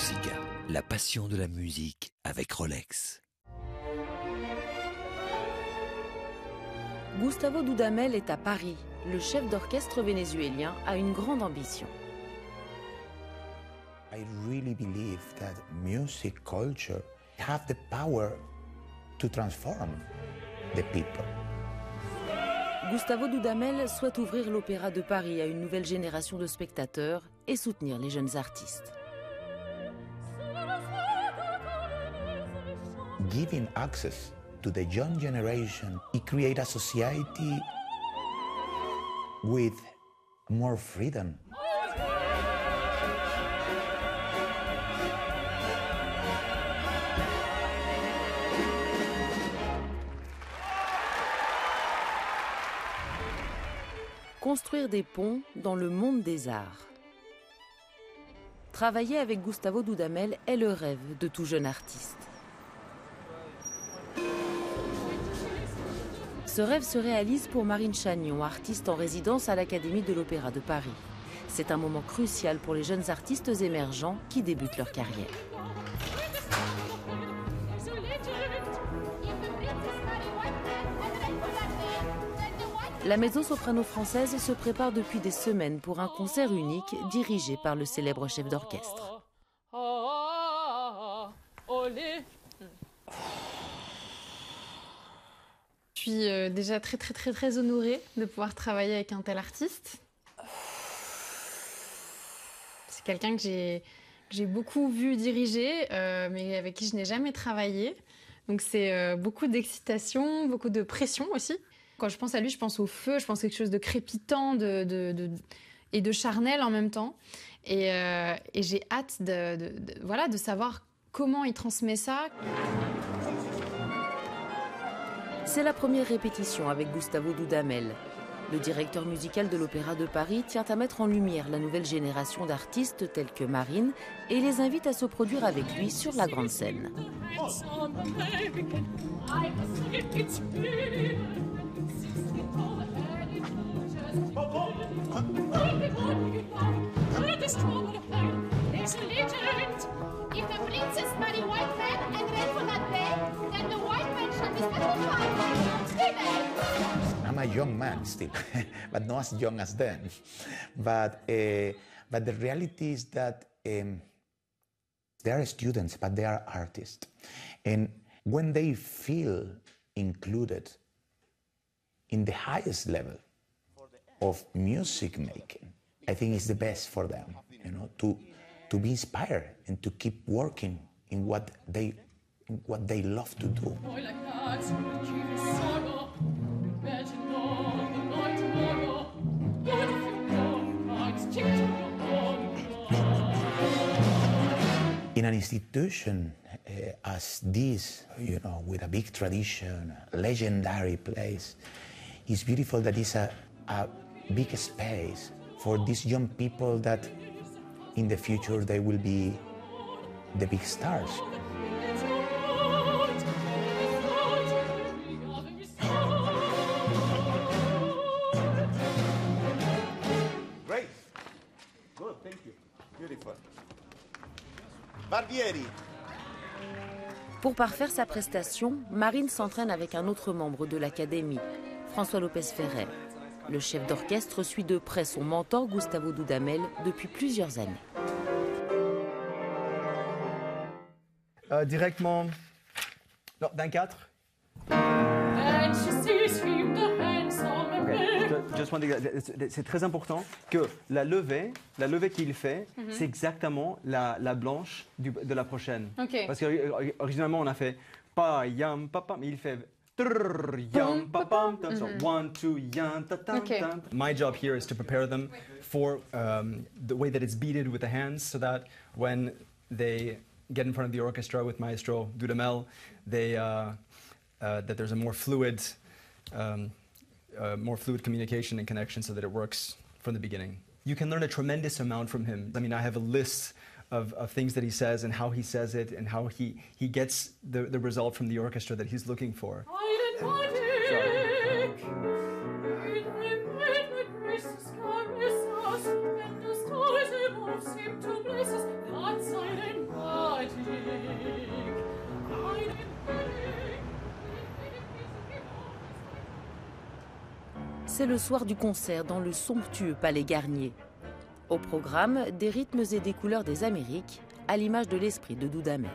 Musica, la passion de la musique avec Rolex. Gustavo Dudamel est à Paris. Le chef d'orchestre vénézuélien a une grande ambition. I really believe that music culture have the power to transform the people. Gustavo Dudamel souhaite ouvrir l'Opéra de Paris à une nouvelle génération de spectateurs et soutenir les jeunes artistes. Giving access to the young generation, it creates a society with more freedom. Construire des ponts dans le monde des arts. Travailler avec Gustavo Dudamel est le rêve de tout jeune artiste. Ce rêve se réalise pour Marine Chagnon, artiste en résidence à l'Académie de l'Opéra de Paris. C'est un moment crucial pour les jeunes artistes émergents qui débutent leur carrière. La mezzo-soprano française se prépare depuis des semaines pour un concert unique dirigé par le célèbre chef d'orchestre. Je suis déjà très honorée de pouvoir travailler avec un tel artiste. C'est quelqu'un que j'ai beaucoup vu diriger, mais avec qui je n'ai jamais travaillé. Donc c'est beaucoup d'excitation, beaucoup de pression aussi. Quand je pense à lui, je pense au feu, je pense à quelque chose de crépitant et de charnel en même temps. Et j'ai hâte de savoir comment il transmet ça. C'est la première répétition avec Gustavo Dudamel. Le directeur musical de l'Opéra de Paris tient à mettre en lumière la nouvelle génération d'artistes tels que Marine et les invite à se produire avec lui sur la grande scène. I'm a young man still, but not as young as then. But the reality is that they are students, but they are artists. And when they feel included in the highest level of music making, I think it's the best for them, you know, to be inspired and to keep working in what they love to do. In an institution as this, you know, with a big tradition, a legendary place, it's beautiful that it's a big space for these young people that in the future they will be the big stars. Great. Good, thank you. Beautiful. Barbieri. Pour parfaire sa prestation, Marine s'entraîne avec un autre membre de l'Académie, François Lopez-Ferrer. Le chef d'orchestre suit de près son mentor Gustavo Dudamel depuis plusieurs années. Directement, non, d'un 4. C'est très important que la levée qu'il fait, c'est exactement la blanche de la prochaine. Okay. Parce qu'originalement, on a fait pa, yam, pa, pam, mais il fait trrr, yam, pa, pam, so 1, 2, yam, ta, tam, tam. My job here is to prepare them for the way that it's beated with the hands, so that when they get in front of the orchestra with Maestro Dudamel, that there's a more fluid communication and connection so that it works from the beginning. You can learn a tremendous amount from him. I mean, I have a list of things that he says and how he says it and how he gets the result from the orchestra that he's looking for. C'est le soir du concert dans le somptueux Palais Garnier. Au programme, des rythmes et des couleurs des Amériques, à l'image de l'esprit de Dudamel.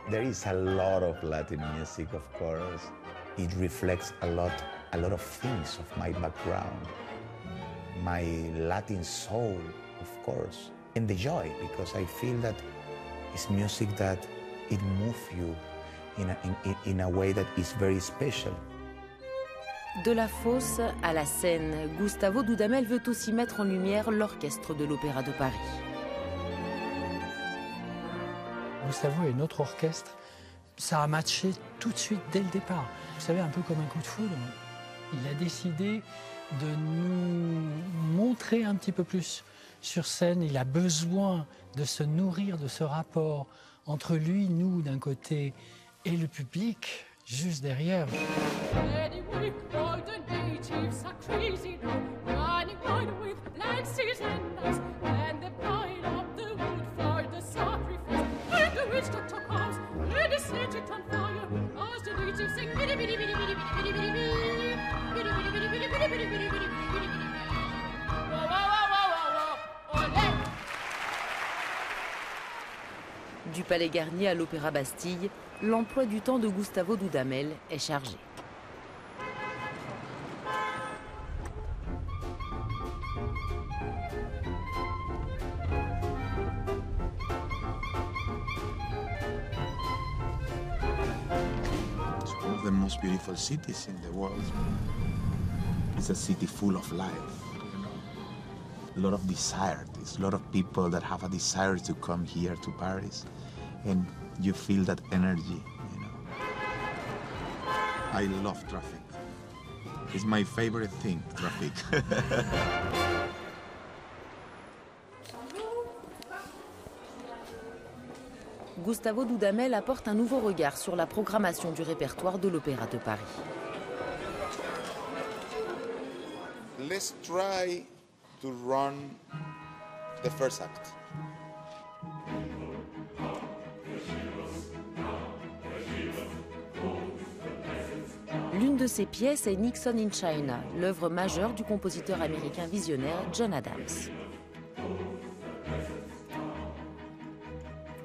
There is a lot of Latin music, of course. It reflects a lot of things of my background. My Latin soul, of course. And the joy, because I feel that it's music that it moves you in a way that is very special. De la fosse à la scène, Gustavo Dudamel veut aussi mettre en lumière l'orchestre de l'Opéra de Paris. Gustavo et notre orchestre, ça a matché tout de suite dès le départ. Vous savez, un peu comme un coup de foudre. Il a décidé de nous montrer un petit peu plus sur scène. Il a besoin de se nourrir de ce rapport entre lui, nous d'un côté, et le public juste derrière. Du Palais Garnier à l'Opéra Bastille, l'emploi du temps de Gustavo Dudamel est chargé. It's one of the most beautiful cities in the world. It's a city full of life. A lot of desire. There's a lot of people that have a desire to come here to Paris, and you feel that energy, you know. I love traffic. It's my favorite thing, traffic. Gustavo Dudamel apporte un nouveau regard sur la programmation du répertoire de l'Opéra de Paris. Let's try to run the first act. L'une de ces pièces est Nixon in China, l'œuvre majeure du compositeur américain visionnaire John Adams.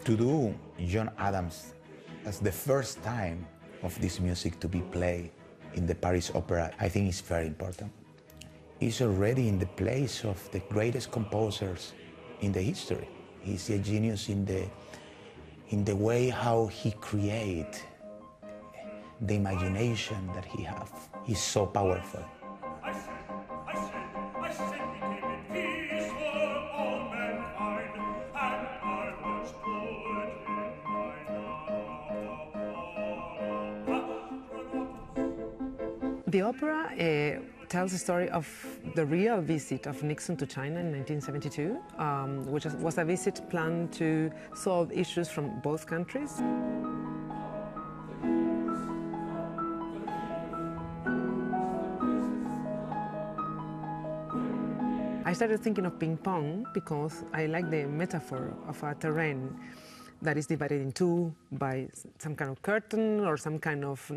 To do John Adams as the first time of this music to be played in the Paris Opera, I think is very important. He's already in the place of the greatest composers in the history. He's a genius in the way how he creates, the imagination that he has. He's so powerful. The opera tells the story of the real visit of Nixon to China in 1972, which was a visit planned to solve issues from both countries. I started thinking of ping pong because I like the metaphor of a terrain that is divided in two by some kind of curtain or some kind of,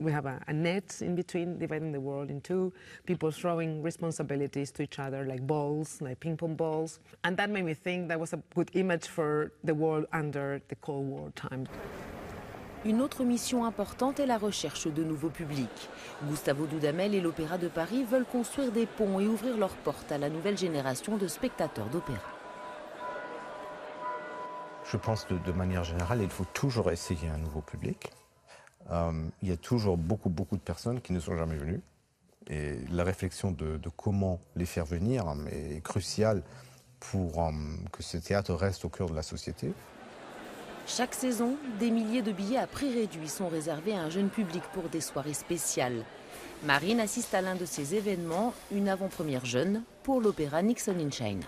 we have a net in between dividing the world in two, people throwing responsibilities to each other like balls, like ping pong balls. And that made me think that was a good image for the world under the Cold War time. Une autre mission importante est la recherche de nouveaux publics. Gustavo Dudamel et l'Opéra de Paris veulent construire des ponts et ouvrir leurs portes à la nouvelle génération de spectateurs d'opéra. Je pense de manière générale, il faut toujours essayer un nouveau public. Il y a toujours beaucoup de personnes qui ne sont jamais venues. Et la réflexion de comment les faire venir est cruciale pour que ce théâtre reste au cœur de la société. Chaque saison, des milliers de billets à prix réduit sont réservés à un jeune public pour des soirées spéciales. Marine assiste à l'un de ces événements, une avant-première jeune pour l'opéra Nixon in China.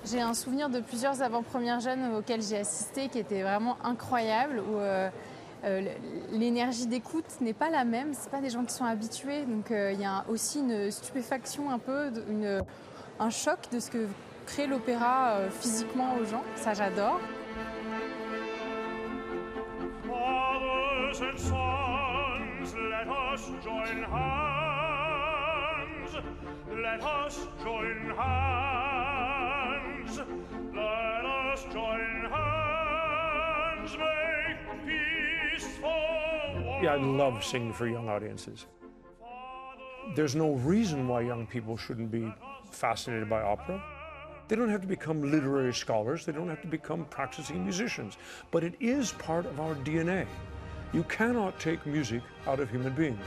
J'ai un souvenir de plusieurs avant-premières jeunes auxquelles j'ai assisté qui étaient vraiment incroyables, où l'énergie d'écoute n'est pas la même, c'est pas des gens qui sont habitués, donc il y a aussi une stupéfaction un peu, un choc de ce que crée l'opéra physiquement aux gens, ça j'adore. Fathers and sons, let us join hands, let us join hands, let us join hands, make peace for war. Yeah, I love singing for young audiences. There's no reason why young people shouldn't be fascinated by opera. They don't have to become literary scholars, they don't have to become practicing musicians, but it is part of our DNA. You cannot take music out of human beings.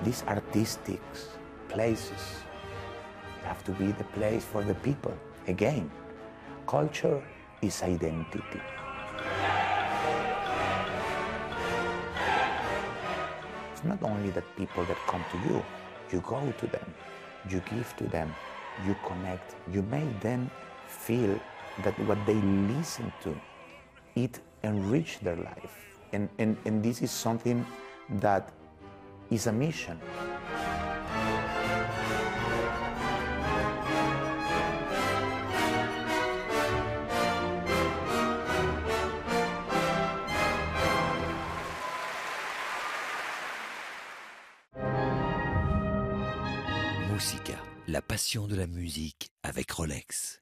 These artistic places have to be the place for the people. Again, culture is identity. It's not only that people that come to you, you go to them, you give to them, you connect, you make them feel that what they listen to, it enrich their life. And this is something that is a mission. Musica, la passion de la musique avec Rolex.